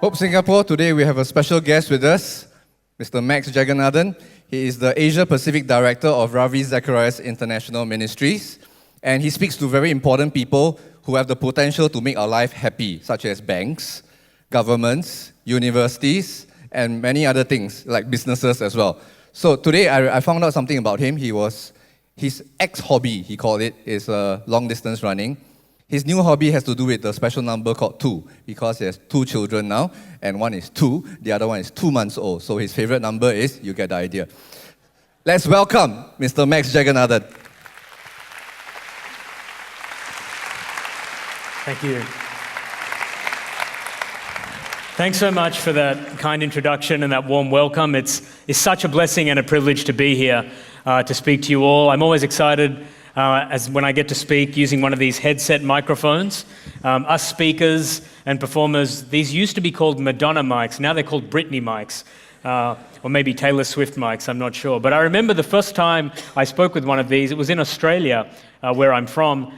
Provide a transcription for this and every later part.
Hope Singapore, today we have a special guest with us, Mr. Max Jagannathan. He is the Asia Pacific Director of Ravi Zacharias International Ministries, and he speaks to very important people who have the potential to make our life happy, such as banks, governments, universities, and many other things, like businesses as well. So today I found out something about him. His ex-hobby, he called it, is long-distance running. His new hobby has to do with a special number called 2, because he has 2 children now, and one is 2, the other one is 2 months old. So his favorite number is, you get the idea. Let's welcome Mr. Max Jagannathan. Thank you. Thanks so much for that kind introduction and that warm welcome. It's such a blessing and a privilege to be here to speak to you all. I'm always excited as when I get to speak using one of these headset microphones. Us speakers and performers, these used to be called Madonna Mics. Now they're called Britney Mics, or maybe Taylor Swift Mics, I'm not sure. But I remember the first time I spoke with one of these, it was in Australia, where I'm from,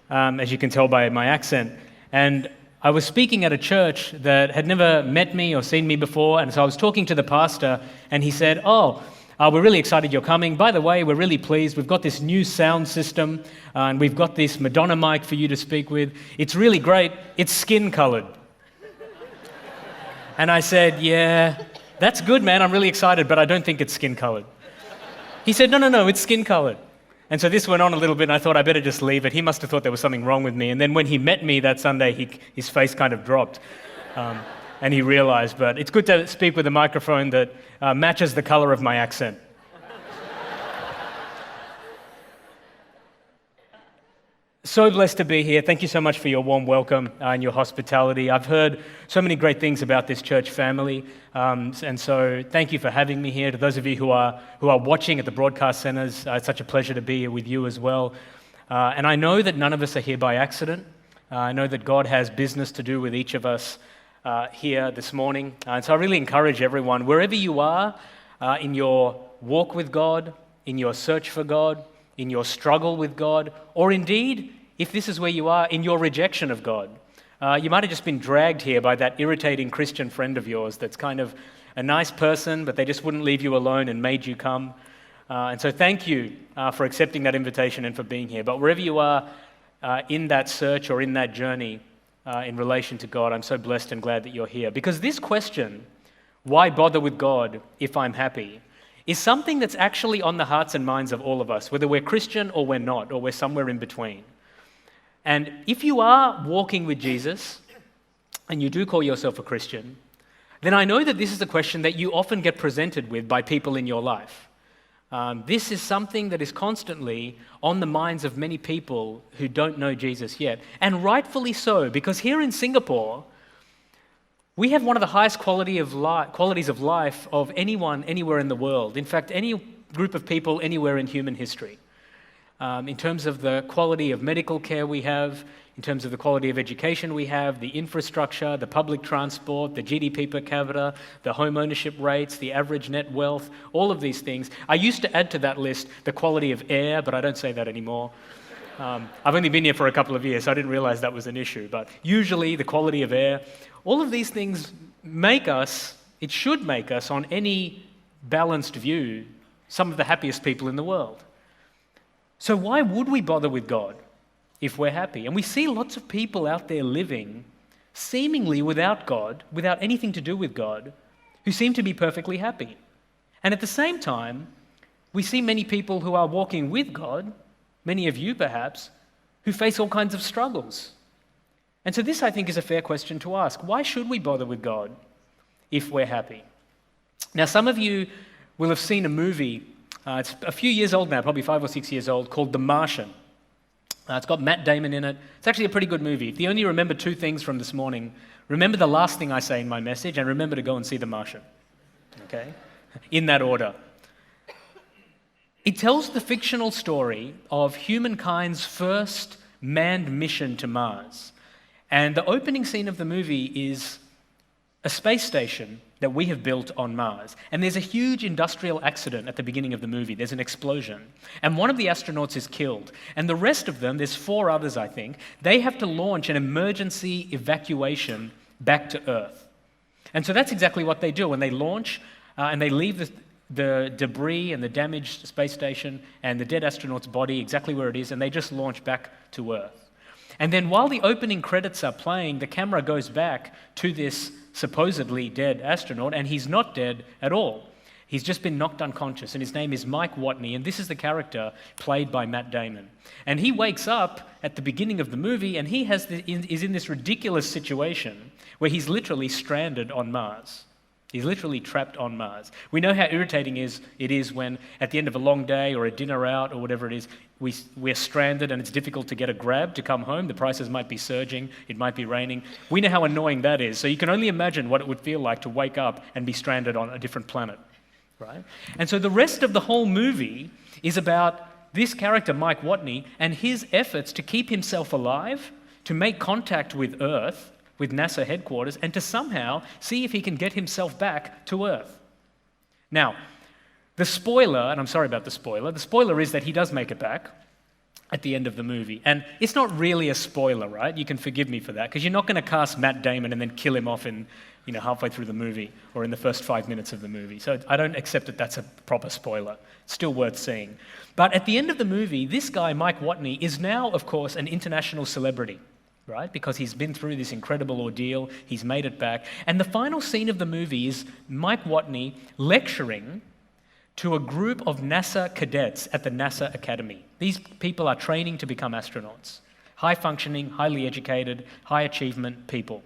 as you can tell by my accent. And I was speaking at a church that had never met me or seen me before, and so I was talking to the pastor, and he said, we're really excited you're coming. By the way, we're really pleased. We've got this new sound system, and we've got this Madonna mic for you to speak with. It's really great. It's skin-colored. And I said, yeah, that's good, man. I'm really excited, but I don't think it's skin-colored. He said, no, it's skin-colored. And so this went on a little bit, and I thought I better just leave it. He must have thought there was something wrong with me. And then when he met me that Sunday, his face kind of dropped. And he realized, but it's good to speak with a microphone that matches the color of my accent. So blessed to be here. Thank you so much for your warm welcome and your hospitality. I've heard so many great things about this church family, and so thank you for having me here. To those of you who are watching at the broadcast centers, it's such a pleasure to be here with you as well. And I know that none of us are here by accident. I know that God has business to do with each of us here this morning. And so I really encourage everyone, wherever you are in your walk with God, in your search for God, in your struggle with God, or indeed, if this is where you are, in your rejection of God. You might have just been dragged here by that irritating Christian friend of yours that's kind of a nice person, but they just wouldn't leave you alone and made you come. And so thank you for accepting that invitation and for being here. But wherever you are in that search or in that journey, in relation to God, I'm so blessed and glad that you're here. Because this question, why bother with God if I'm happy, is something that's actually on the hearts and minds of all of us, whether we're Christian or we're not, or we're somewhere in between. And if you are walking with Jesus, and you do call yourself a Christian, then I know that this is a question that you often get presented with by people in your life. This is something that is constantly on the minds of many people who don't know Jesus yet, and rightfully so, because here in Singapore, we have one of the highest qualities of life of anyone anywhere in the world. In fact, any group of people anywhere in human history. In terms of the quality of medical care we have, in terms of the quality of education we have, the infrastructure, the public transport, the GDP per capita, the home ownership rates, the average net wealth, all of these things. I used to add to that list the quality of air, but I don't say that anymore. I've only been here for a couple of years, so I didn't realize that was an issue. But usually the quality of air, all of these things it should make us, on any balanced view, some of the happiest people in the world. So why would we bother with God if we're happy? And we see lots of people out there living seemingly without God, without anything to do with God, who seem to be perfectly happy. And at the same time, we see many people who are walking with God, many of you perhaps, who face all kinds of struggles. And so this, I think, is a fair question to ask. Why should we bother with God if we're happy? Now, some of you will have seen a movie, it's a few years old now, probably 5 or 6 years old, called The Martian. It's got Matt Damon in it. It's actually a pretty good movie. If you only remember 2 things from this morning, remember the last thing I say in my message, and remember to go and see The Martian. Okay? In that order. It tells the fictional story of humankind's first manned mission to Mars. And the opening scene of the movie is a space station that we have built on Mars. And there's a huge industrial accident at the beginning of the movie. There's an explosion. And one of the astronauts is killed. And the rest of them, there's 4 others, I think, they have to launch an emergency evacuation back to Earth. And so that's exactly what they do when they launch and they leave the debris and the damaged space station and the dead astronaut's body exactly where it is, and they just launch back to Earth. And then while the opening credits are playing, the camera goes back to this supposedly dead astronaut, and he's not dead at all. He's just been knocked unconscious, and his name is Mike Watney, and this is the character played by Matt Damon. And he wakes up at the beginning of the movie, and he is in this ridiculous situation where he's literally stranded on Mars. He's literally trapped on Mars. We know how irritating it is when, at the end of a long day or a dinner out or whatever it is, we're stranded and it's difficult to get a grab to come home. The prices might be surging, it might be raining. We know how annoying that is. So you can only imagine what it would feel like to wake up and be stranded on a different planet, right? And so the rest of the whole movie is about this character, Mike Watney, and his efforts to keep himself alive, to make contact with Earth, with NASA headquarters, and to somehow see if he can get himself back to Earth. Now, the spoiler, and I'm sorry about the spoiler is that he does make it back at the end of the movie. And it's not really a spoiler, right? You can forgive me for that, because you're not going to cast Matt Damon and then kill him off in, halfway through the movie or in the first 5 minutes of the movie. So I don't accept that that's a proper spoiler. It's still worth seeing. But at the end of the movie, this guy, Mike Watney, is now, of course, an international celebrity, right? Because he's been through this incredible ordeal, he's made it back. And the final scene of the movie is Mike Watney lecturing to a group of NASA cadets at the NASA Academy. These people are training to become astronauts. High-functioning, highly educated, high-achievement people.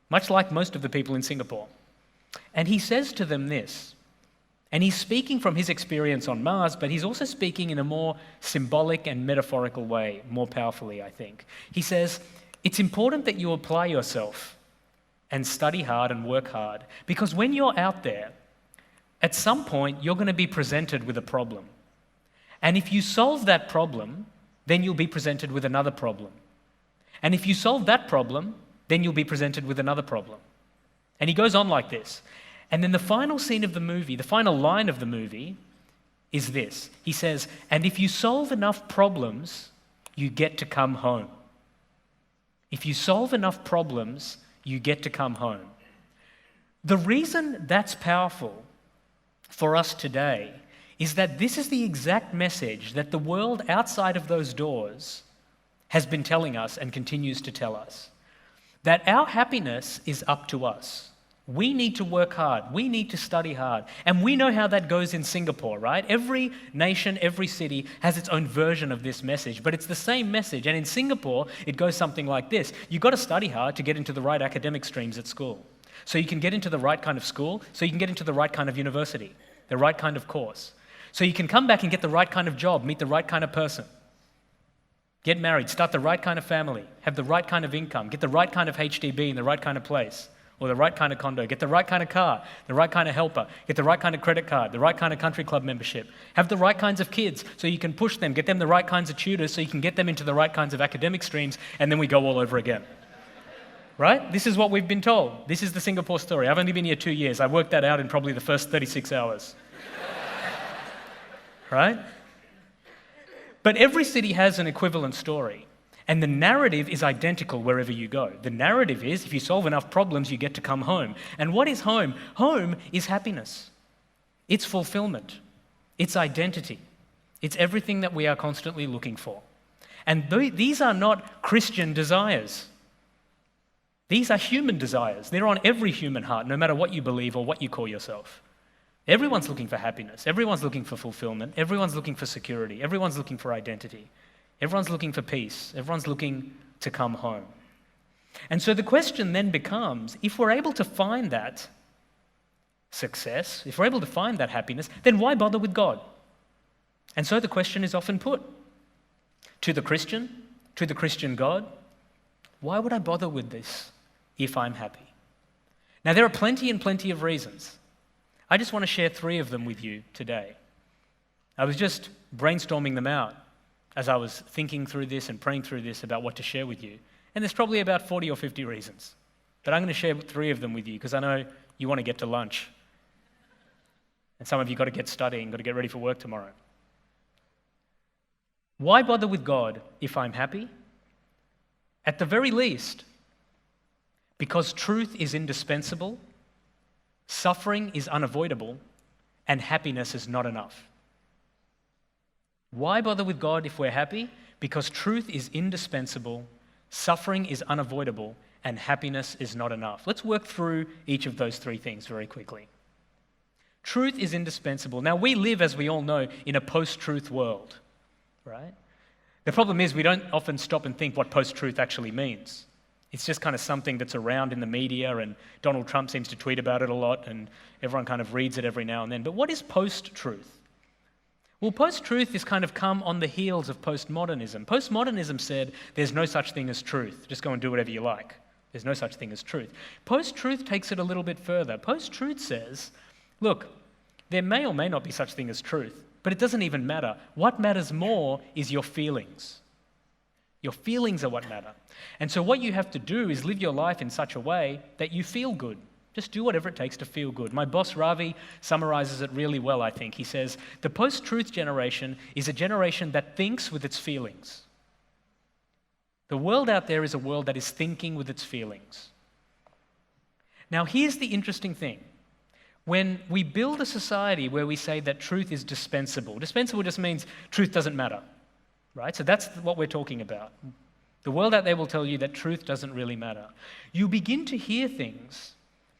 Much like most of the people in Singapore. And he says to them this, and he's speaking from his experience on Mars, but he's also speaking in a more symbolic and metaphorical way, more powerfully, I think. He says, it's important that you apply yourself and study hard and work hard, because when you're out there, at some point, you're going to be presented with a problem. And if you solve that problem, then you'll be presented with another problem. And if you solve that problem, then you'll be presented with another problem. And he goes on like this. And then the final scene of the movie, the final line of the movie is this. He says, and if you solve enough problems, you get to come home. If you solve enough problems, you get to come home. The reason that's powerful for us today is that this is the exact message that the world outside of those doors has been telling us and continues to tell us. That our happiness is up to us. We need to work hard. We need to study hard. And we know how that goes in Singapore, right? Every nation, every city has its own version of this message, but it's the same message. And in Singapore, it goes something like this. You've got to study hard to get into the right academic streams at school. So you can get into the right kind of school, so you can get into the right kind of university, the right kind of course. So you can come back and get the right kind of job, meet the right kind of person. Get married, start the right kind of family, have the right kind of income, get the right kind of HDB in the right kind of place, or the right kind of condo, get the right kind of car, the right kind of helper, get the right kind of credit card, the right kind of country club membership, have the right kinds of kids so you can push them, get them the right kinds of tutors so you can get them into the right kinds of academic streams, and then we go all over again. Right? This is what we've been told. This is the Singapore story. I've only been here 2 years. I worked that out in probably the first 36 hours. Right? But every city has an equivalent story, and the narrative is identical wherever you go. The narrative is, if you solve enough problems, you get to come home. And what is home? Home is happiness. It's fulfillment. It's identity. It's everything that we are constantly looking for. And these are not Christian desires. These are human desires. They're on every human heart, no matter what you believe or what you call yourself. Everyone's looking for happiness. Everyone's looking for fulfillment. Everyone's looking for security. Everyone's looking for identity. Everyone's looking for peace. Everyone's looking to come home. And so the question then becomes, if we're able to find that success, if we're able to find that happiness, then why bother with God? And so the question is often put to the Christian God, why would I bother with this if I'm happy? Now, there are plenty and plenty of reasons. I just want to share 3 of them with you today. I was just brainstorming them out as I was thinking through this and praying through this about what to share with you. And there's probably about 40 or 50 reasons. But I'm going to share 3 of them with you because I know you want to get to lunch. And some of you got to get studying, got to get ready for work tomorrow. Why bother with God if I'm happy? At the very least, because truth is indispensable Suffering is unavoidable, and happiness is not enough. Why bother with God if we're happy? Because truth is indispensable, suffering is unavoidable, and happiness is not enough. Let's work through each of those three things very quickly. Truth is indispensable. Now, we live, as we all know, in a post-truth world, right? The problem is we don't often stop and think what post-truth actually means. It's just kind of something that's around in the media, and Donald Trump seems to tweet about it a lot, and everyone kind of reads it every now and then. But what is post-truth? Well, post-truth has kind of come on the heels of postmodernism. Postmodernism said there's no such thing as truth. Just go and do whatever you like. There's no such thing as truth. Post-truth takes it a little bit further. Post-truth says, look, there may or may not be such thing as truth, but it doesn't even matter. What matters more is your feelings. Your feelings are what matter. And so what you have to do is live your life in such a way that you feel good. Just do whatever it takes to feel good. My boss, Ravi, summarizes it really well, I think. He says, the post-truth generation is a generation that thinks with its feelings. The world out there is a world that is thinking with its feelings. Now, here's the interesting thing. When we build a society where we say that truth is dispensable just means truth doesn't matter, right? So that's what we're talking about. The world out there will tell you that truth doesn't really matter. You begin to hear things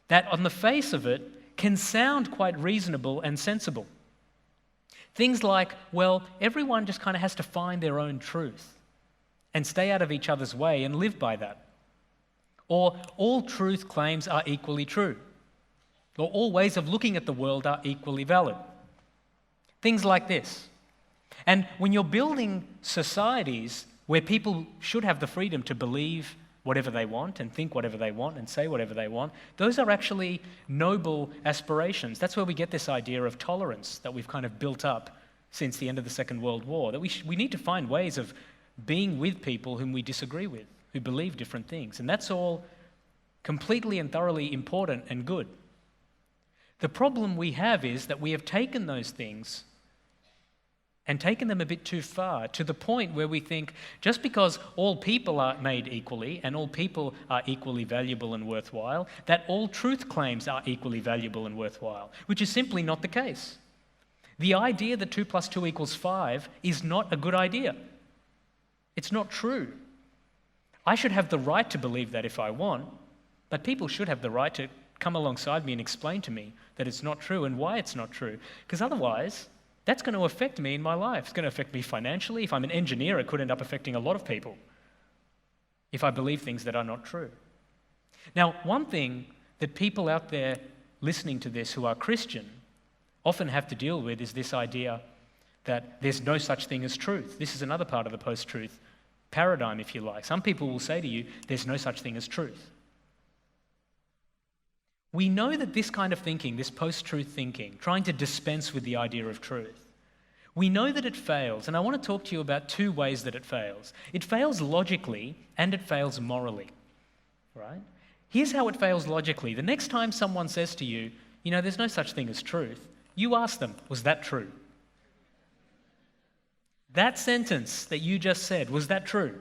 that on the face of it can sound quite reasonable and sensible. Things like, well, everyone just kind of has to find their own truth and stay out of each other's way and live by that. Or all truth claims are equally true. Or all ways of looking at the world are equally valid. Things like this. And when you're building societies where people should have the freedom to believe whatever they want and think whatever they want and say whatever they want, those are actually noble aspirations. That's where we get this idea of tolerance that we've kind of built up since the end of the Second World War, that we need to find ways of being with people whom we disagree with, who believe different things. And that's all completely and thoroughly important and good. The problem we have is that we have taken those things and taken them a bit too far, to the point where we think just because all people are made equally and all people are equally valuable and worthwhile, that all truth claims are equally valuable and worthwhile, which is simply not the case. The idea that 2 + 2 = 5 is not a good idea. It's not true. I should have the right to believe that if I want, but people should have the right to come alongside me and explain to me that it's not true and why it's not true, because otherwise that's going to affect me in my life. It's going to affect me financially. If I'm an engineer, it could end up affecting a lot of people if I believe things that are not true. Now, one thing that people out there listening to this who are Christian often have to deal with is this idea that there's no such thing as truth. This is another part of the post-truth paradigm, if you like. Some people will say to you, there's no such thing as truth. We know that this kind of thinking, this post-truth thinking, trying to dispense with the idea of truth, we know that it fails, and I want to talk to you about two ways that it fails. It fails logically and it fails morally, right? Here's how it fails logically. The next time someone says to you, you know, there's no such thing as truth, you ask them, was that true? That sentence that you just said, was that true?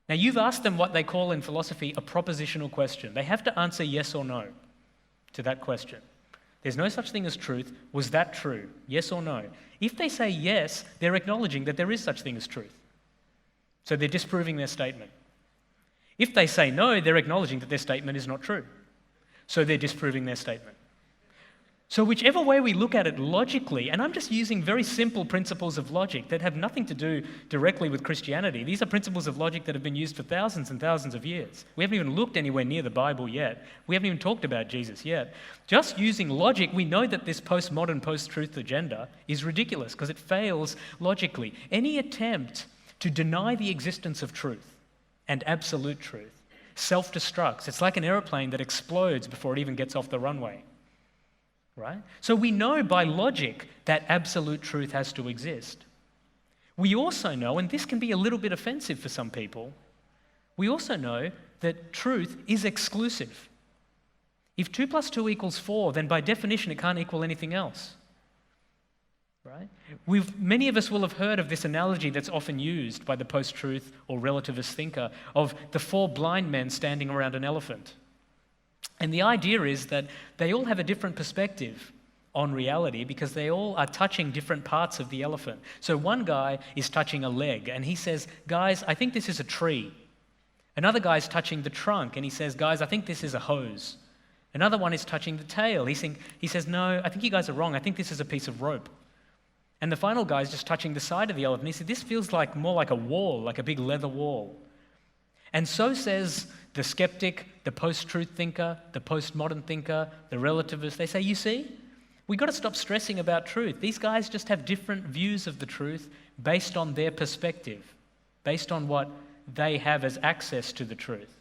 Now, you've asked them what they call in philosophy a propositional question. They have to answer yes or no to that question. There's no such thing as truth. Was that true? Yes or no? If they say yes, they're acknowledging that there is such thing as truth. So they're disproving their statement. If they say no, they're acknowledging that their statement is not true. So they're disproving their statement. So whichever way we look at it logically, and I'm just using very simple principles of logic that have nothing to do directly with Christianity. These are principles of logic that have been used for thousands and thousands of years. We haven't even looked anywhere near the Bible yet. We haven't even talked about Jesus yet. Just using logic, we know that this postmodern, post-truth agenda is ridiculous because it fails logically. Any attempt to deny the existence of truth and absolute truth self-destructs. It's like an airplane that explodes before it even gets off the runway. Right? So we know by logic that absolute truth has to exist. We also know, and this can be a little bit offensive for some people, we also know that truth is exclusive. If 2 + 2 = 4, then by definition it can't equal anything else. Right? Many of us will have heard of this analogy that's often used by the post-truth or relativist thinker of the 4 blind men standing around an elephant. And the idea is that they all have a different perspective on reality because they all are touching different parts of the elephant. So one guy is touching a leg and he says, guys, I think this is a tree. Another guy is touching the trunk and he says, guys, I think this is a hose. Another one is touching the tail. He says, no, I think you guys are wrong. I think this is a piece of rope. And the final guy is just touching the side of the elephant. He said, this feels like more like a wall, like a big leather wall. And so says the skeptic, the post-truth thinker, the postmodern thinker, the relativist. They say, you see, we've got to stop stressing about truth. These guys just have different views of the truth based on their perspective, based on what they have as access to the truth.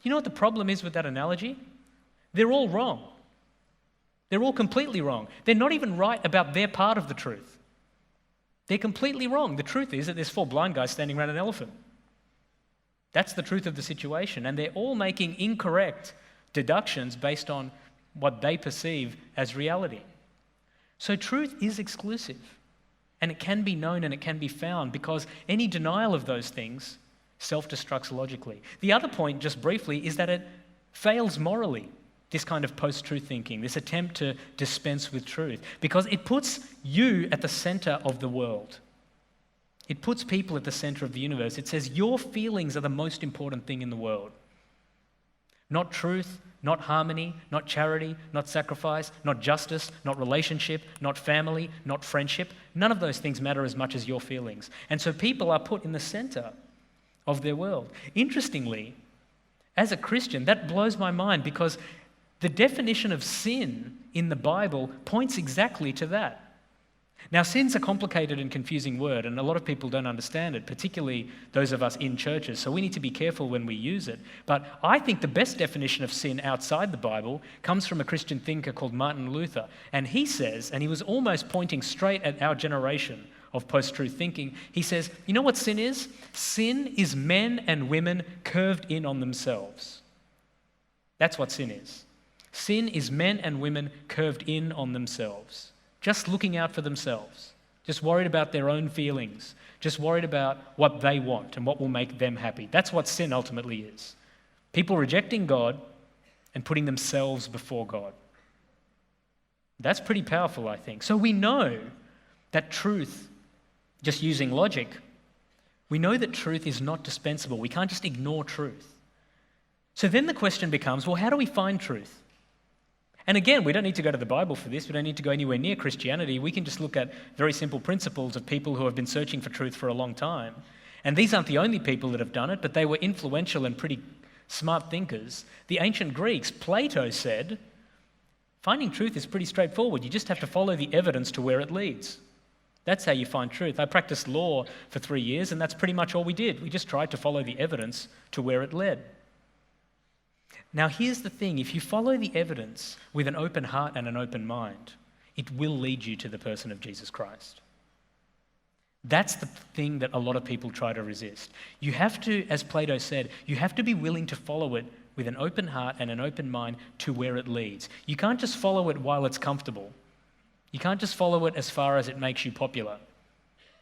You know what the problem is with that analogy? They're all wrong. They're all completely wrong. They're not even right about their part of the truth. They're completely wrong. The truth is that there's 4 blind guys standing around an elephant. That's the truth of the situation. And they're all making incorrect deductions based on what they perceive as reality. So truth is exclusive. And it can be known and it can be found because any denial of those things self-destructs logically. The other point, just briefly, is that it fails morally, this kind of post-truth thinking, this attempt to dispense with truth, because it puts you at the center of the world. It puts people at the center of the universe. It says your feelings are the most important thing in the world. Not truth, not harmony, not charity, not sacrifice, not justice, not relationship, not family, not friendship. None of those things matter as much as your feelings. And so people are put in the center of their world. Interestingly, as a Christian, that blows my mind because the definition of sin in the Bible points exactly to that. Now, sin's a complicated and confusing word, and a lot of people don't understand it, particularly those of us in churches, so we need to be careful when we use it. But I think the best definition of sin outside the Bible comes from a Christian thinker called Martin Luther, and he says, and he was almost pointing straight at our generation of post-truth thinking, he says, you know what sin is? Sin is men and women curved in on themselves. That's what sin is. Sin is men and women curved in on themselves, just looking out for themselves, just worried about their own feelings, just worried about what they want and what will make them happy. That's what sin ultimately is. People rejecting God and putting themselves before God. That's pretty powerful, I think. So we know that truth, just using logic, we know that truth is not dispensable. We can't just ignore truth. So then the question becomes, well, how do we find truth? And again, we don't need to go to the Bible for this. We don't need to go anywhere near Christianity. We can just look at very simple principles of people who have been searching for truth for a long time. And these aren't the only people that have done it, but they were influential and pretty smart thinkers. The ancient Greeks, Plato said, finding truth is pretty straightforward. You just have to follow the evidence to where it leads. That's how you find truth. I practiced law for 3 years, and that's pretty much all we did. We just tried to follow the evidence to where it led. Now, here's the thing. If you follow the evidence with an open heart and an open mind, it will lead you to the person of Jesus Christ. That's the thing that a lot of people try to resist. You have to, as Plato said, you have to be willing to follow it with an open heart and an open mind to where it leads. You can't just follow it while it's comfortable. You can't just follow it as far as it makes you popular.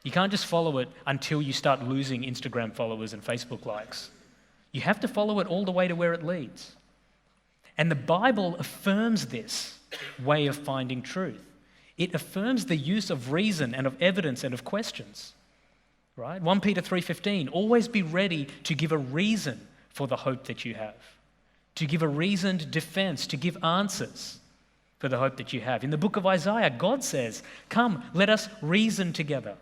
You can't just follow it until you start losing Instagram followers and Facebook likes. You have to follow it all the way to where it leads. And the Bible affirms this way of finding truth. It affirms the use of reason and of evidence and of questions. Right? 1 Peter 3:15, always be ready to give a reason for the hope that you have, to give a reasoned defense, to give answers for the hope that you have. In the book of Isaiah, God says, come, let us reason together.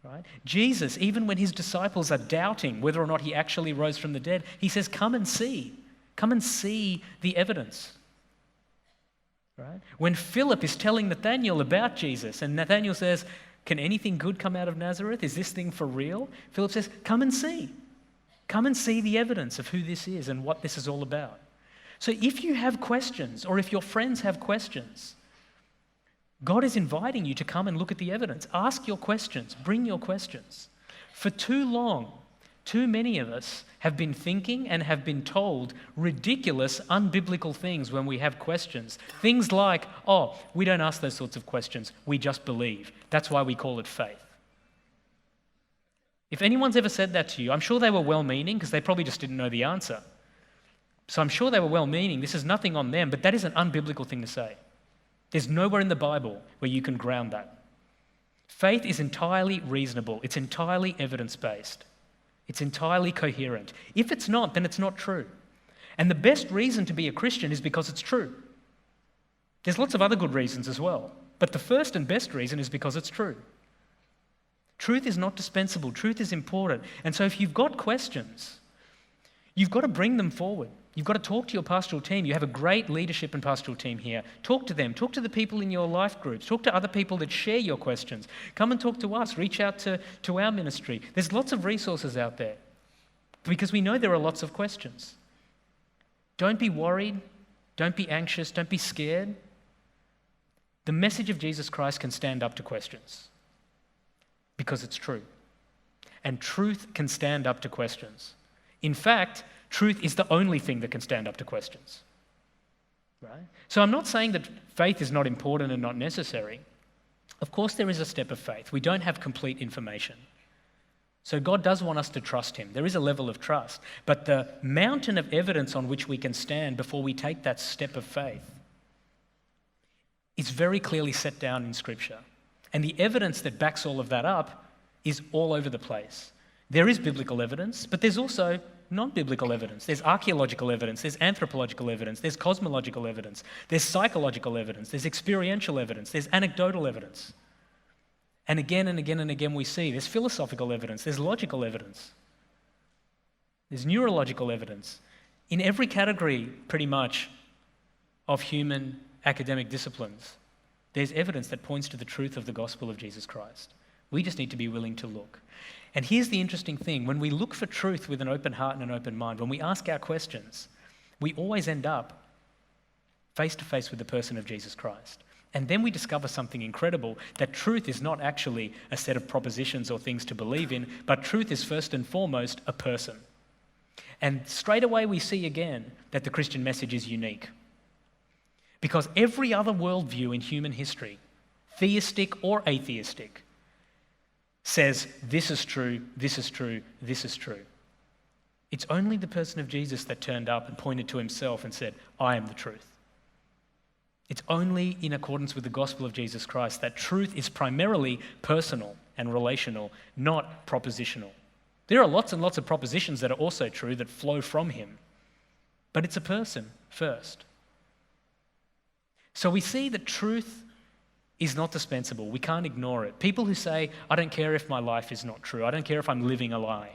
Right? Jesus, even when his disciples are doubting whether or not he actually rose from the dead, he says, come and see. Come and see the evidence. Right? When Philip is telling Nathanael about Jesus, and Nathanael says, can anything good come out of Nazareth? Is this thing for real? Philip says, come and see. Come and see the evidence of who this is and what this is all about. So if you have questions, or if your friends have questions, God is inviting you to come and look at the evidence. Ask your questions. Bring your questions. For too long, too many of us have been thinking and have been told ridiculous, unbiblical things when we have questions. Things like, oh, we don't ask those sorts of questions. We just believe. That's why we call it faith. If anyone's ever said that to you, I'm sure they were well-meaning because they probably just didn't know the answer. So I'm sure they were well-meaning. This is nothing on them, but that is an unbiblical thing to say. There's nowhere in the Bible where you can ground that. Faith is entirely reasonable. It's entirely evidence-based. It's entirely coherent. If it's not, then it's not true. And the best reason to be a Christian is because it's true. There's lots of other good reasons as well, but the first and best reason is because it's true. Truth is not dispensable. Truth is important. And so if you've got questions, you've got to bring them forward. You've got to talk to your pastoral team. You have a great leadership and pastoral team here. Talk to them. Talk to the people in your life groups. Talk to other people that share your questions. Come and talk to us. Reach out to our ministry. There's lots of resources out there because we know there are lots of questions. Don't be worried. Don't be anxious. Don't be scared. The message of Jesus Christ can stand up to questions because it's true. And truth can stand up to questions. In fact, truth is the only thing that can stand up to questions. Right? So I'm not saying that faith is not important and not necessary. Of course there is a step of faith. We don't have complete information. So God does want us to trust him. There is a level of trust. But the mountain of evidence on which we can stand before we take that step of faith is very clearly set down in Scripture. And the evidence that backs all of that up is all over the place. There is biblical evidence, but there's also non-biblical evidence. There's archaeological evidence, there's anthropological evidence, there's cosmological evidence, there's psychological evidence, there's experiential evidence, there's anecdotal evidence. And again and again and again we see there's philosophical evidence, there's logical evidence, there's neurological evidence. In every category, pretty much, of human academic disciplines, there's evidence that points to the truth of the gospel of Jesus Christ. We just need to be willing to look. And here's the interesting thing. When we look for truth with an open heart and an open mind, when we ask our questions, we always end up face to face with the person of Jesus Christ. And then we discover something incredible, that truth is not actually a set of propositions or things to believe in, but truth is first and foremost a person. And straight away we see again that the Christian message is unique. Because every other worldview in human history, theistic or atheistic, says this is true, this is true, this is true. It's only the person of Jesus that turned up and pointed to himself and said, I am the truth. It's only in accordance with the gospel of Jesus Christ that truth is primarily personal and relational, not propositional. There are lots and lots of propositions that are also true that flow from him, but it's a person first. So we see that truth is not dispensable. We can't ignore it. People who say, I don't care if my life is not true, I don't care if I'm living a lie,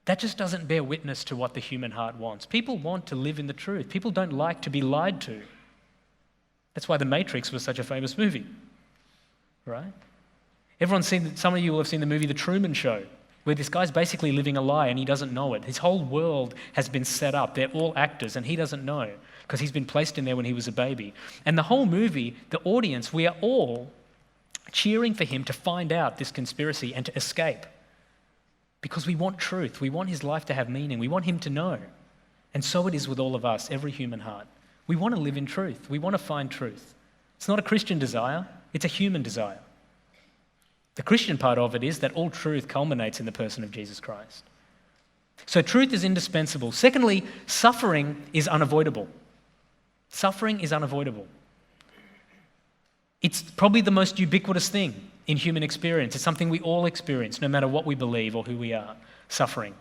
that just doesn't bear witness to what the human heart wants. People want to live in the truth. People don't like to be lied to. That's why The Matrix was such a famous movie, right? Some of you will have seen the movie The Truman Show, where this guy's basically living a lie and he doesn't know it. His whole world has been set up. They're all actors and he doesn't know because he's been placed in there when he was a baby. And the whole movie, the audience, we are all cheering for him to find out this conspiracy and to escape because we want truth. We want his life to have meaning. We want him to know. And so it is with all of us, every human heart. We want to live in truth. We want to find truth. It's not a Christian desire. It's a human desire. The Christian part of it is that all truth culminates in the person of Jesus Christ. So truth is indispensable. Secondly, suffering is unavoidable. Suffering is unavoidable. It's probably the most ubiquitous thing in human experience. It's something we all experience, no matter what we believe or who we are, suffering.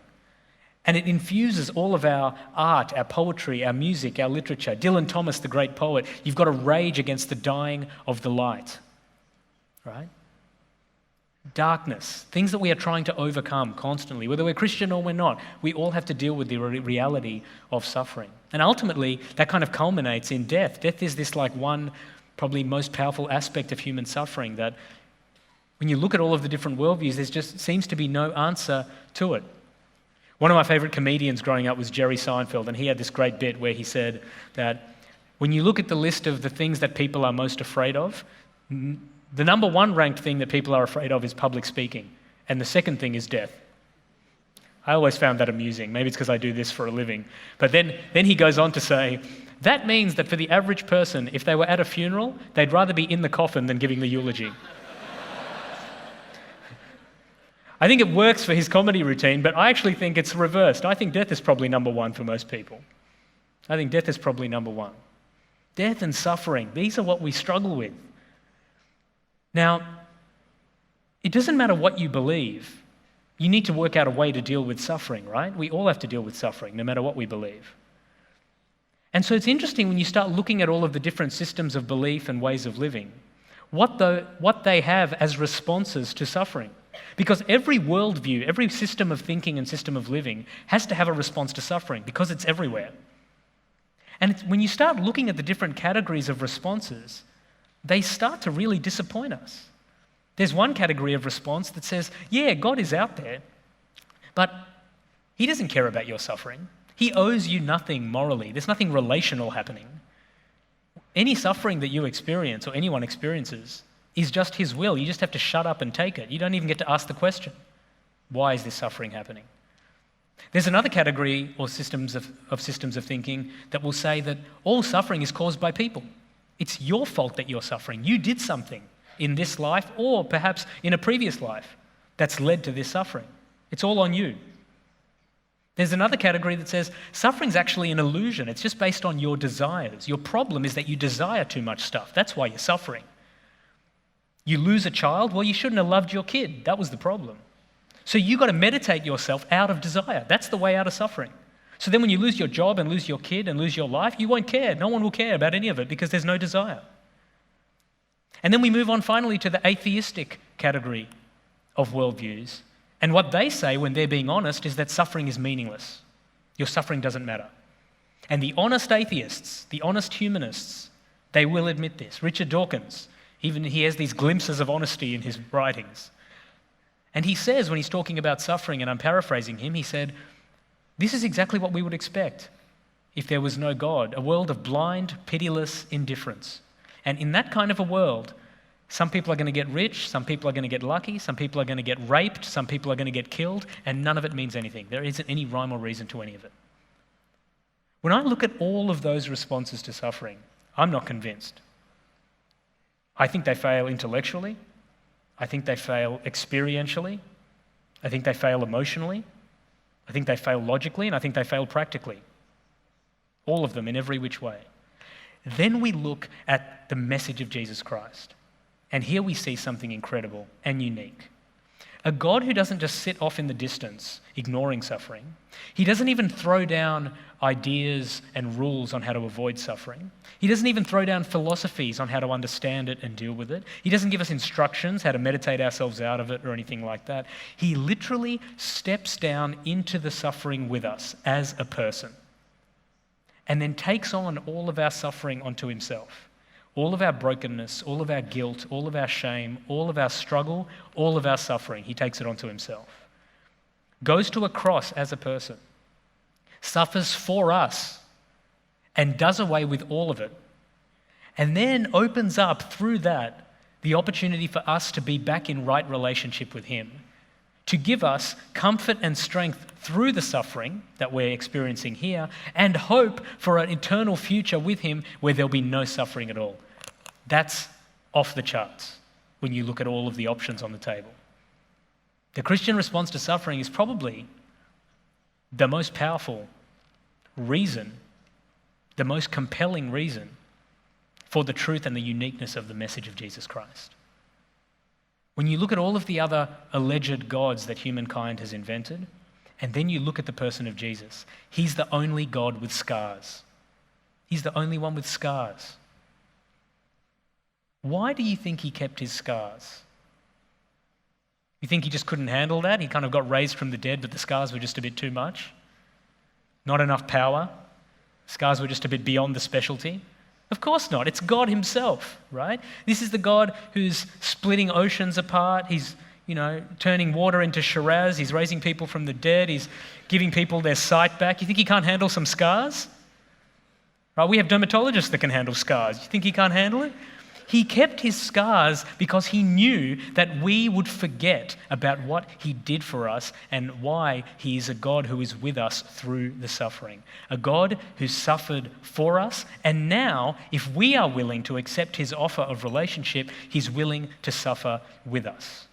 And it infuses all of our art, our poetry, our music, our literature. Dylan Thomas, the great poet, you've got to rage against the dying of the light, right? Darkness, things that we are trying to overcome constantly, whether we're Christian or we're not, we all have to deal with the reality of suffering. And ultimately, that kind of culminates in death. Death is this one probably most powerful aspect of human suffering that when you look at all of the different worldviews, there just seems to be no answer to it. One of my favorite comedians growing up was Jerry Seinfeld, and he had this great bit where he said that when you look at the list of the things that people are most afraid of, the number one ranked thing that people are afraid of is public speaking, and the second thing is death. I always found that amusing. Maybe it's because I do this for a living. But then he goes on to say, that means that for the average person, if they were at a funeral, they'd rather be in the coffin than giving the eulogy. I think it works for his comedy routine, but I actually think it's reversed. I think death is probably number one for most people. I think death is probably number one. Death and suffering, these are what we struggle with. Now, it doesn't matter what you believe. You need to work out a way to deal with suffering, right? We all have to deal with suffering, no matter what we believe. And so it's interesting when you start looking at all of the different systems of belief and ways of living, what they have as responses to suffering. Because every worldview, every system of thinking and system of living has to have a response to suffering because it's everywhere. And when you start looking at the different categories of responses, they start to really disappoint us. There's one category of response that says, yeah, God is out there, but he doesn't care about your suffering. He owes you nothing morally. There's nothing relational happening. Any suffering that you experience or anyone experiences is just his will. You just have to shut up and take it. You don't even get to ask the question, why is this suffering happening? There's another category or systems of thinking that will say that all suffering is caused by people. It's your fault that you're suffering. You did something in this life or perhaps in a previous life that's led to this suffering. It's all on you. There's another category that says suffering's actually an illusion. It's just based on your desires. Your problem is that you desire too much stuff. That's why you're suffering. You lose a child, well, you shouldn't have loved your kid. That was the problem. So you've got to meditate yourself out of desire. That's the way out of suffering. So then when you lose your job and lose your kid and lose your life, you won't care. No one will care about any of it because there's no desire. And then we move on finally to the atheistic category of worldviews. And what they say when they're being honest is that suffering is meaningless. Your suffering doesn't matter. And the honest atheists, the honest humanists, they will admit this. Richard Dawkins, even he has these glimpses of honesty in his writings. And he says when he's talking about suffering, and I'm paraphrasing him, he said, this is exactly what we would expect if there was no God, a world of blind, pitiless indifference. And in that kind of a world, some people are going to get rich, some people are going to get lucky, some people are going to get raped, some people are going to get killed, and none of it means anything. There isn't any rhyme or reason to any of it. When I look at all of those responses to suffering, I'm not convinced. I think they fail intellectually. I think they fail experientially. I think they fail emotionally. I think they fail logically, and I think they fail practically. All of them in every which way. Then we look at the message of Jesus Christ. And here we see something incredible and unique. A God who doesn't just sit off in the distance, ignoring suffering. He doesn't even throw down ideas and rules on how to avoid suffering. He doesn't even throw down philosophies on how to understand it and deal with it. He doesn't give us instructions how to meditate ourselves out of it or anything like that. He literally steps down into the suffering with us as a person and then takes on all of our suffering onto himself. All of our brokenness, all of our guilt, all of our shame, all of our struggle, all of our suffering, he takes it onto himself. Goes to a cross as a person, suffers for us, and does away with all of it. And then opens up through that the opportunity for us to be back in right relationship with him, to give us comfort and strength through the suffering that we're experiencing here, and hope for an eternal future with him where there'll be no suffering at all. That's off the charts when you look at all of the options on the table. The Christian response to suffering is probably the most powerful reason, the most compelling reason for the truth and the uniqueness of the message of Jesus Christ. When you look at all of the other alleged gods that humankind has invented, and then you look at the person of Jesus, he's the only God with scars. He's the only one with scars. Why do you think he kept his scars? You think he just couldn't handle that? He kind of got raised from the dead, but the scars were just a bit too much? Not enough power? Scars were just a bit beyond the specialty? Of course not. It's God himself, right? This is the God who's splitting oceans apart. He's, turning water into Shiraz. He's raising people from the dead. He's giving people their sight back. You think he can't handle some scars? Right? We have dermatologists that can handle scars. You think he can't handle it? He kept his scars because he knew that we would forget about what he did for us and why he is a God who is with us through the suffering. A God who suffered for us, and now, if we are willing to accept his offer of relationship, he's willing to suffer with us.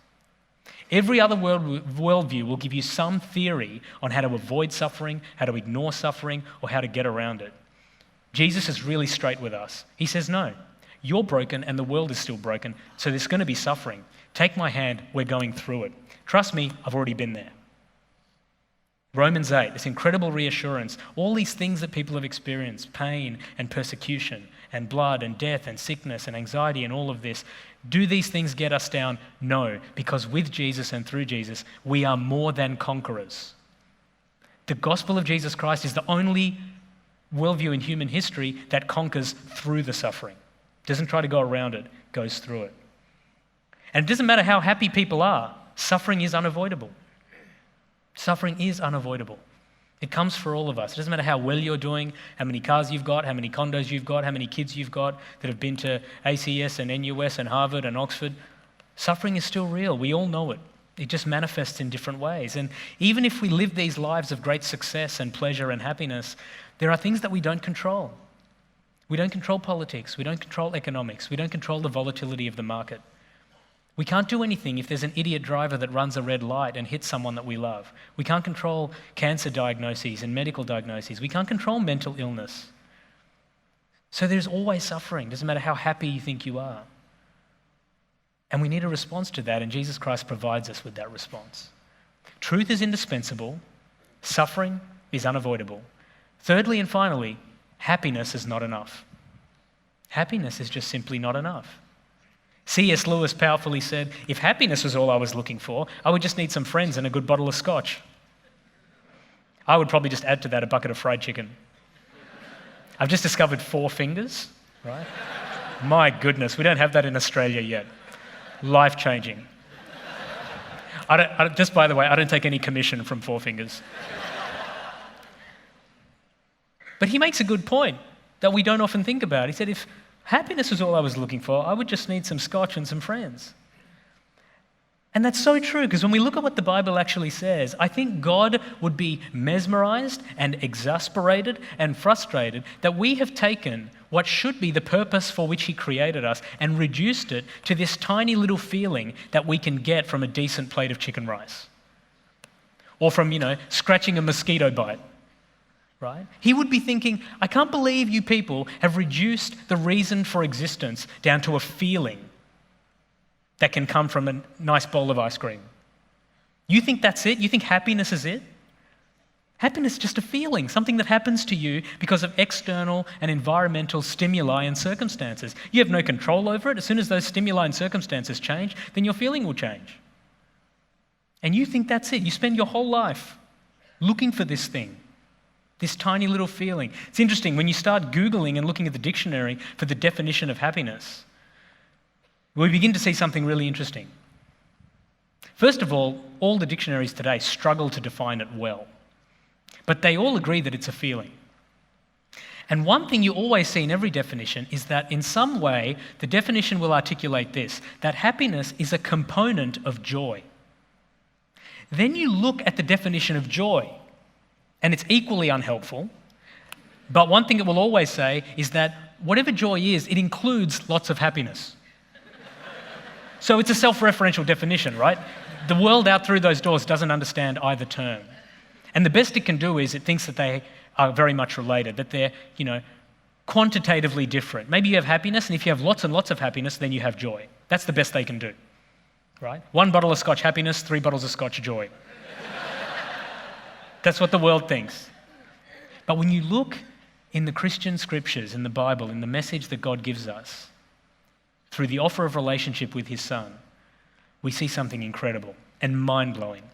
Every other worldview will give you some theory on how to avoid suffering, how to ignore suffering, or how to get around it. Jesus is really straight with us. He says, no, you're broken and the world is still broken, so there's going to be suffering. Take my hand, we're going through it. Trust me, I've already been there. Romans 8, this incredible reassurance, all these things that people have experienced, pain and persecution and blood and death and sickness and anxiety and all of this, do these things get us down? No, because with Jesus and through Jesus, we are more than conquerors. The gospel of Jesus Christ is the only worldview in human history that conquers through the suffering. Doesn't try to go around it, goes through it. And it doesn't matter how happy people are, suffering is unavoidable. Suffering is unavoidable. It comes for all of us. It doesn't matter how well you're doing, how many cars you've got, how many condos you've got, how many kids you've got that have been to ACS and NUS and Harvard and Oxford. Suffering is still real. We all know it. It just manifests in different ways. And even if we live these lives of great success and pleasure and happiness, there are things that we don't control. We don't control politics. We don't control economics. We don't control the volatility of the market. We can't do anything if there's an idiot driver that runs a red light and hits someone that we love. We can't control cancer diagnoses and medical diagnoses. We can't control mental illness. So there's always suffering. Doesn't matter how happy you think you are. And we need a response to that, and Jesus Christ provides us with that response. Truth is indispensable. Suffering is unavoidable. Thirdly and finally, happiness is not enough. Happiness is just simply not enough. C.S. Lewis powerfully said, if happiness was all I was looking for, I would just need some friends and a good bottle of scotch. I would probably just add to that a bucket of fried chicken. I've just discovered 4 fingers, right? My goodness, we don't have that in Australia yet. Life-changing. Just by the way, I don't take any commission from 4 fingers. But he makes a good point that we don't often think about. He said, if happiness was all I was looking for, I would just need some scotch and some friends. And that's so true, because when we look at what the Bible actually says, I think God would be mesmerized and exasperated and frustrated that we have taken what should be the purpose for which he created us and reduced it to this tiny little feeling that we can get from a decent plate of chicken rice. Or from, scratching a mosquito bite. Right? He would be thinking, I can't believe you people have reduced the reason for existence down to a feeling that can come from a nice bowl of ice cream. You think that's it? You think happiness is it? Happiness is just a feeling, something that happens to you because of external and environmental stimuli and circumstances. You have no control over it. As soon as those stimuli and circumstances change, then your feeling will change. And you think that's it. You spend your whole life looking for this thing. This tiny little feeling. It's interesting, when you start Googling and looking at the dictionary for the definition of happiness, we begin to see something really interesting. First of all the dictionaries today struggle to define it well. But they all agree that it's a feeling. And one thing you always see in every definition is that in some way, the definition will articulate this, that happiness is a component of joy. Then you look at the definition of joy, and it's equally unhelpful. But one thing it will always say is that whatever joy is, it includes lots of happiness. So it's a self-referential definition, right? The world out through those doors doesn't understand either term. And the best it can do is it thinks that they are very much related, that they're, quantitatively different. Maybe you have happiness, and if you have lots and lots of happiness, then you have joy. That's the best they can do, right? 1 bottle of scotch happiness, 3 bottles of scotch joy. That's what the world thinks. But when you look in the Christian scriptures, in the Bible, in the message that God gives us, through the offer of relationship with his Son, we see something incredible and mind-blowing.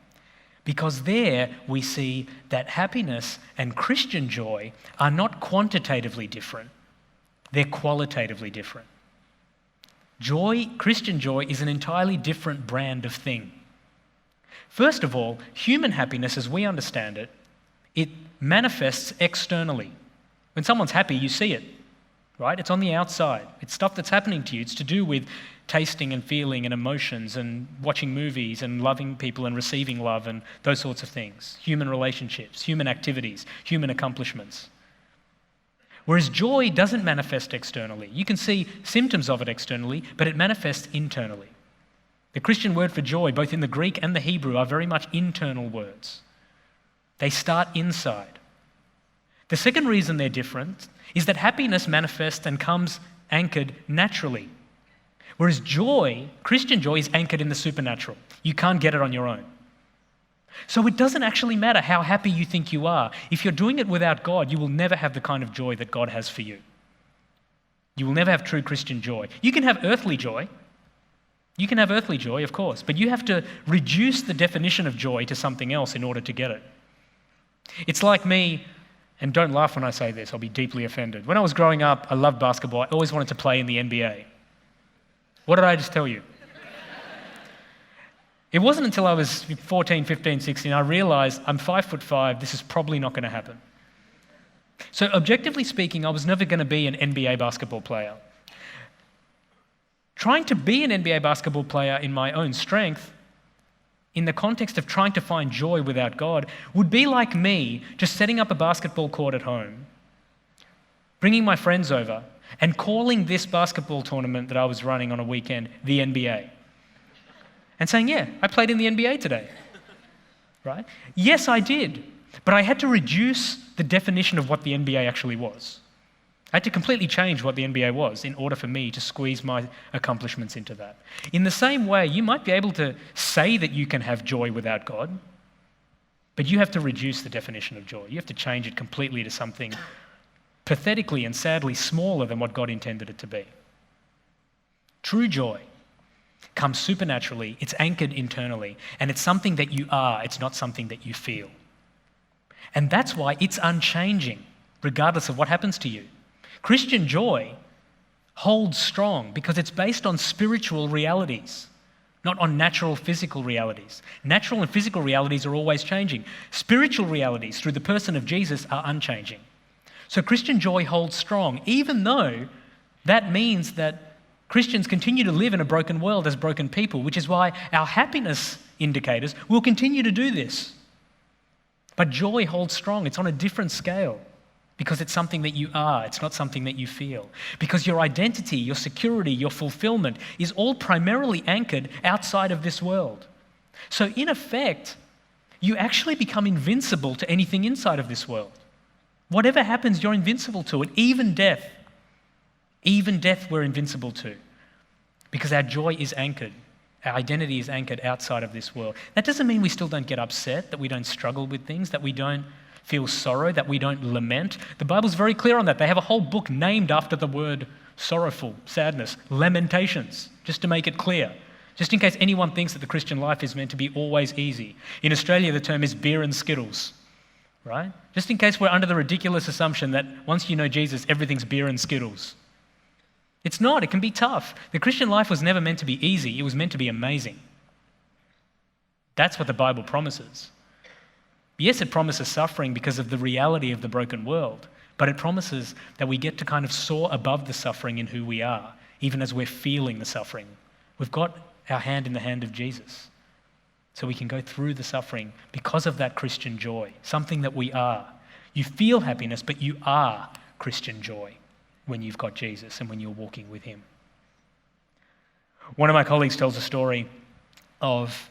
Because there we see that happiness and Christian joy are not quantitatively different, they're qualitatively different. Joy, Christian joy, is an entirely different brand of thing. First of all, human happiness, as we understand it, it manifests externally. When someone's happy, you see it, right? It's on the outside. It's stuff that's happening to you. It's to do with tasting and feeling and emotions and watching movies and loving people and receiving love and those sorts of things. Human relationships, human activities, human accomplishments. Whereas joy doesn't manifest externally. You can see symptoms of it externally, but it manifests internally. The Christian word for joy, both in the Greek and the Hebrew, are very much internal words. They start inside. The second reason they're different is that happiness manifests and comes anchored naturally, whereas joy, Christian joy, is anchored in the supernatural. You can't get it on your own. So it doesn't actually matter how happy you think you are. If you're doing it without God, you will never have the kind of joy that God has for you. You will never have true Christian joy. You can have earthly joy. You can have earthly joy, of course, but you have to reduce the definition of joy to something else in order to get it. It's like me, and don't laugh when I say this, I'll be deeply offended. When I was growing up, I loved basketball. I always wanted to play in the NBA. What did I just tell you? It wasn't until I was 14, 15, 16, I realized I'm 5'5", this is probably not going to happen. So objectively speaking, I was never going to be an NBA basketball player. Trying to be an NBA basketball player in my own strength, in the context of trying to find joy without God, would be like me just setting up a basketball court at home, bringing my friends over, and calling this basketball tournament that I was running on a weekend the NBA. And saying, yeah, I played in the NBA today, right? Yes, I did, but I had to reduce the definition of what the NBA actually was. I had to completely change what the NBA was in order for me to squeeze my accomplishments into that. In the same way, you might be able to say that you can have joy without God, but you have to reduce the definition of joy. You have to change it completely to something pathetically and sadly smaller than what God intended it to be. True joy comes supernaturally, it's anchored internally, and it's something that you are, it's not something that you feel. And that's why it's unchanging, regardless of what happens to you. Christian joy holds strong because it's based on spiritual realities, not on natural physical realities. Natural and physical realities are always changing. Spiritual realities through the person of Jesus are unchanging. So Christian joy holds strong, even though that means that Christians continue to live in a broken world as broken people, which is why our happiness indicators will continue to do this. But joy holds strong. It's on a different scale because it's something that you are. It's not something that you feel. Because your identity, your security, your fulfillment is all primarily anchored outside of this world. So in effect, you actually become invincible to anything inside of this world. Whatever happens, you're invincible to it, even death. Even death we're invincible to, because our joy is anchored. Our identity is anchored outside of this world. That doesn't mean we still don't get upset, that we don't struggle with things, that we don't feel sorrow, that we don't lament. The Bible's very clear on that. They have a whole book named after the word sorrowful, sadness, lamentations, just to make it clear. Just in case anyone thinks that the Christian life is meant to be always easy. In Australia, the term is beer and Skittles, right? Just in case we're under the ridiculous assumption that once you know Jesus, everything's beer and Skittles. It's not. It can be tough. The Christian life was never meant to be easy. It was meant to be amazing. That's what the Bible promises. Yes, it promises suffering because of the reality of the broken world, but it promises that we get to kind of soar above the suffering in who we are, even as we're feeling the suffering. We've got our hand in the hand of Jesus, so we can go through the suffering because of that Christian joy, something that we are. You feel happiness, but you are Christian joy when you've got Jesus and when you're walking with him. One of my colleagues tells a story of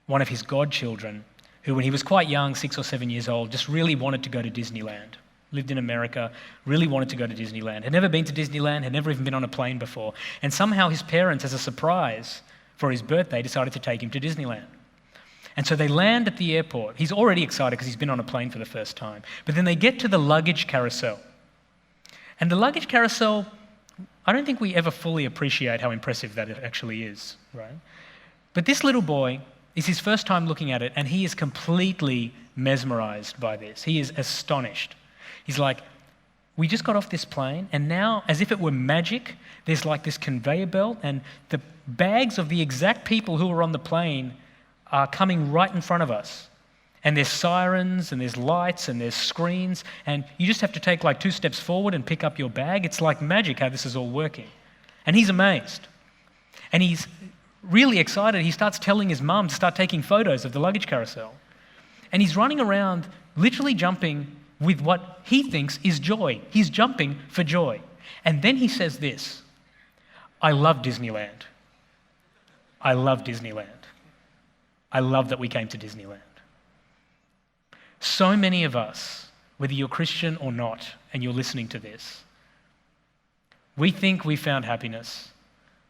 one of his godchildren who, when he was quite young, 6 or 7 years old, just really wanted to go to Disneyland. Lived in America, really wanted to go to Disneyland. Had never been to Disneyland, had never even been on a plane before. And somehow his parents, as a surprise for his birthday, decided to take him to Disneyland. And so they land at the airport. He's already excited because he's been on a plane for the first time. But then they get to the luggage carousel. And the luggage carousel, I don't think we ever fully appreciate how impressive that it actually is, right? But this little boy, it's his first time looking at it, and he is completely mesmerized by this. He is astonished. He's like, we just got off this plane, and now, as if it were magic, there's like this conveyor belt, and the bags of the exact people who were on the plane are coming right in front of us. And there's sirens, and there's lights, and there's screens, and you just have to take like 2 steps forward and pick up your bag. It's like magic how this is all working. And he's amazed. And he's really excited. He starts telling his mum to start taking photos of the luggage carousel. And he's running around, literally jumping with what he thinks is joy. He's jumping for joy. And then he says this, I love Disneyland. I love Disneyland. I love that we came to Disneyland. So many of us whether you're Christian or not, and you're listening to this. We think we found happiness.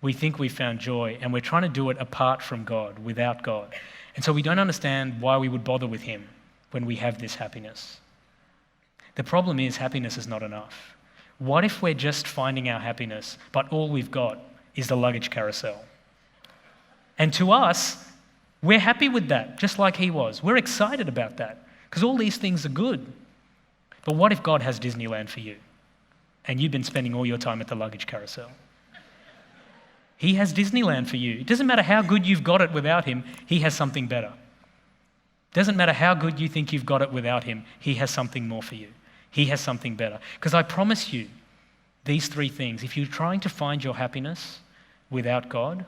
We think we found joy, and we're trying to do it apart from God, without God. And so we don't understand why we would bother with him when we have this happiness. The problem is happiness is not enough. What if we're just finding our happiness, but all we've got is the luggage carousel? And to us, we're happy with that, just like he was. We're excited about that, because all these things are good. But what if God has Disneyland for you, and you've been spending all your time at the luggage carousel? He has Disneyland for you. It doesn't matter how good you've got it without him, he has something better. It doesn't matter how good you think you've got it without him, he has something more for you. He has something better. Because I promise you, these three things, if you're trying to find your happiness without God,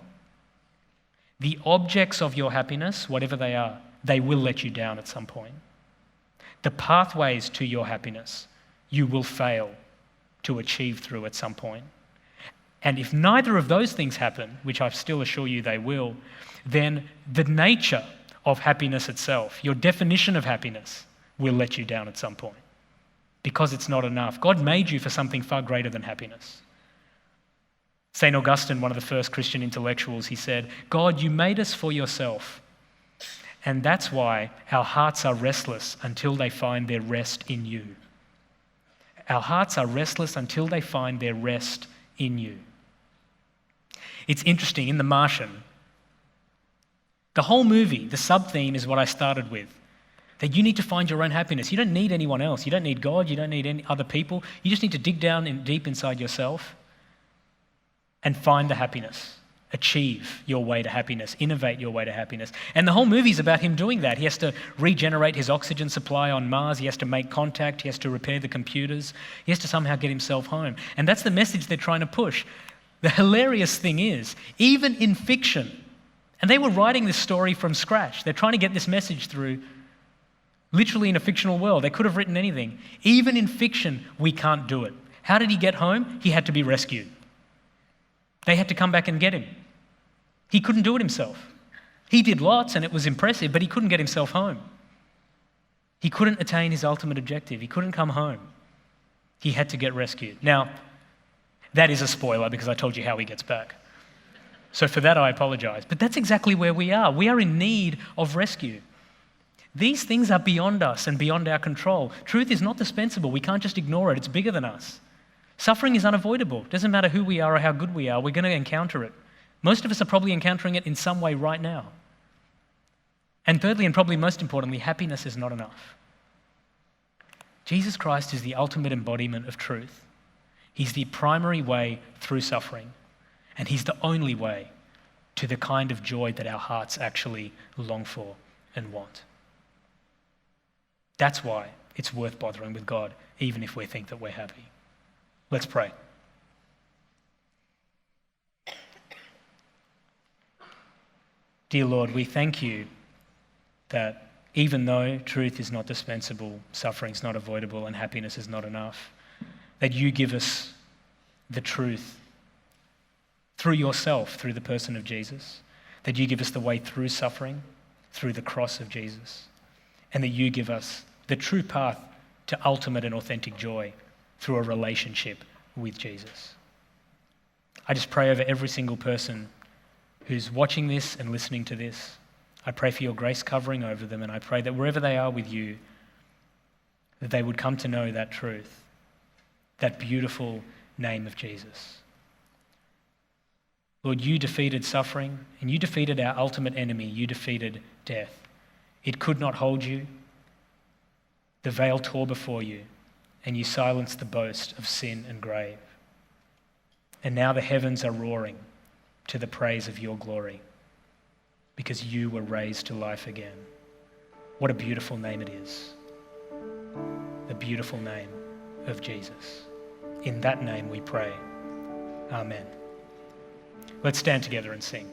the objects of your happiness, whatever they are, they will let you down at some point. The pathways to your happiness, you will fail to achieve through at some point. And if neither of those things happen, which I still assure you they will, then the nature of happiness itself, your definition of happiness, will let you down at some point. Because it's not enough. God made you for something far greater than happiness. St. Augustine, one of the first Christian intellectuals, he said, God, you made us for yourself. And that's why our hearts are restless until they find their rest in you. Our hearts are restless until they find their rest in you. It's interesting, in The Martian, the whole movie, the sub-theme is what I started with, that you need to find your own happiness. You don't need anyone else. You don't need God. You don't need any other people. You just need to dig down deep inside yourself and find the happiness. Achieve your way to happiness. Innovate your way to happiness. And the whole movie is about him doing that. He has to regenerate his oxygen supply on Mars. He has to make contact. He has to repair the computers. He has to somehow get himself home. And that's the message they're trying to push. The hilarious thing is, even in fiction, and they were writing this story from scratch. They're trying to get this message through literally in a fictional world. They could have written anything. Even in fiction, we can't do it. How did he get home? He had to be rescued. They had to come back and get him. He couldn't do it himself. He did lots and it was impressive, but he couldn't get himself home. He couldn't attain his ultimate objective. He couldn't come home. He had to get rescued. Now, that is a spoiler because I told you how he gets back. So for that, I apologize. But that's exactly where we are. We are in need of rescue. These things are beyond us and beyond our control. Truth is not dispensable. We can't just ignore it. It's bigger than us. Suffering is unavoidable. It doesn't matter who we are or how good we are. We're going to encounter it. Most of us are probably encountering it in some way right now. And thirdly, and probably most importantly, happiness is not enough. Jesus Christ is the ultimate embodiment of truth. He's the primary way through suffering. And he's the only way to the kind of joy that our hearts actually long for and want. That's why it's worth bothering with God, even if we think that we're happy. Let's pray. Dear Lord, we thank you that even though truth is not dispensable, suffering is not avoidable, and happiness is not enough, that you give us the truth through yourself, through the person of Jesus, that you give us the way through suffering, through the cross of Jesus, and that you give us the true path to ultimate and authentic joy through a relationship with Jesus. I just pray over every single person who's watching this and listening to this. I pray for your grace covering over them, and I pray that wherever they are with you, that they would come to know that truth, that beautiful name of Jesus. Lord, you defeated suffering, and you defeated our ultimate enemy. You defeated death. It could not hold you. The veil tore before you, and you silenced the boast of sin and grave. And now the heavens are roaring to the praise of your glory, because you were raised to life again. What a beautiful name it is. The beautiful name of Jesus. In that name we pray. Amen. Let's stand together and sing.